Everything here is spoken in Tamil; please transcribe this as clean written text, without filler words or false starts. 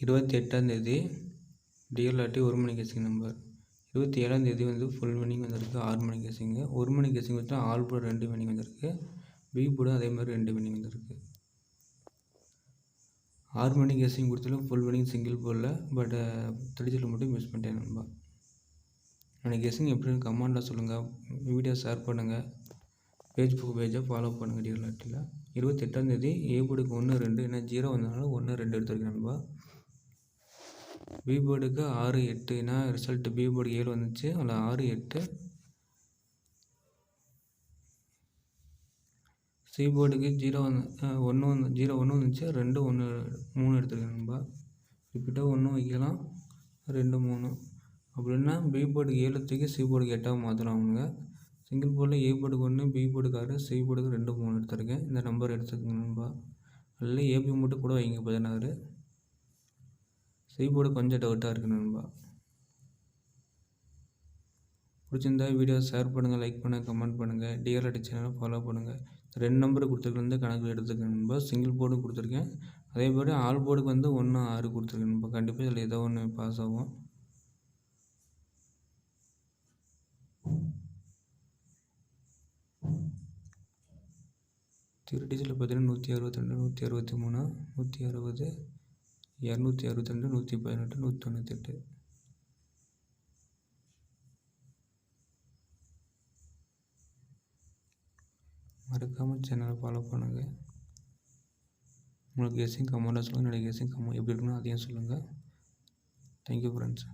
28ஆந்தேதி டிஎல்ஆர்டி 1 மணி கெஸ்ஸிங் நம்பர். 27ஆந்தேதி வந்து ஃபுல் வின்னிங் வந்திருக்கு 6 மணி கெஸ்ஸிங்கு. 1 மணி கெஸ்ஸிங் வச்சா ஆல் போர்டு 2 வின்னிங் வந்திருக்கு. பி போர்டு அதே மாதிரி 2 வின்னிங் வந்திருக்கு. 6 மணி கெஸ்ஸிங் கொடுத்தாலும் ஃபுல் வின்னிங் சிங்கிள் போர்டில். பட் திருச்சியில் மட்டும் மிஸ் பண்ணிட்டேன் நண்பா. எனக்கு கெஸ்ஸிங் எப்படின்னு கமெண்டில் சொல்லுங்கள். வீடியோ ஷேர் பண்ணுங்கள். ஃபேஸ்புக் பேஜை ஃபாலோ பண்ணுங்கள் டிஎல்ஆர்டியில். 28ஆந்தேதி ஏ போர்டுக்கு 1 2 ஏன்னா 0 வந்ததுனால 1 2 எடுத்துருக்கேன் நண்பா. பி போர்டுக்கு 6 8 ஏன்னா ரிசல்ட் பி போர்டு 7 வந்துச்சு. அதில் 6 8. சி போர்டுக்கு 0 வந்துச்சு. 2 1 3 எடுத்துருக்கேன் நண்பா. ரிப்பீட்டாக 1 வைக்கலாம் 2 3. அப்படின்னா பி போர்டுக்கு 7 தூக்கி சி போர்டுக்கு 8ஆக மாற்றலாம் அவனுங்க. சிங்கிள் போர்டில் ஏ போர்டுக்கு 1 பி போர்டுக்கு 6 சி போர்டுக்கு 2 3 எடுத்துருக்கேன். இந்த நம்பர் எடுத்துக்கோங்க நண்பா. அதில் ஏபி மட்டும் கூட வைங்க 16. சி போர்டு கொஞ்சம் டவுட்டாக இருக்குது நண்பா. பிடிச்சிருந்தா வீடியோ ஷேர் பண்ணுங்கள், லைக் பண்ணுங்கள், கமெண்ட் பண்ணுங்கள். டிஎல்ஆர்டி சேனலை ஃபாலோ பண்ணுங்கள். 2 நம்பர் கொடுத்துருக்கேன் கணக்கு எடுத்துக்கேன் நண்பா. சிங்கிள் போர்டும் கொடுத்துருக்கேன். அதே மாதிரி ஆல் போர்டுக்கு வந்து 1 6 கொடுத்துருக்கேன் நண்பா. கண்டிப்பாக இதில் ஏதோ ஒன்று பாஸ் ஆகும். தியரிட்டிஸில் பார்த்தீங்கன்னா 162 163 160 262 118 198. மறக்காமல் சேனலை ஃபாலோ பண்ணுங்கள். உங்களுக்கு கெஸ்ஸிங் கமெண்டாக சொல்லுங்கள். என்னுடைய கெஸ்ஸிங் எப்படி இருக்குன்னு அதையும் சொல்லுங்கள். Thank you friends.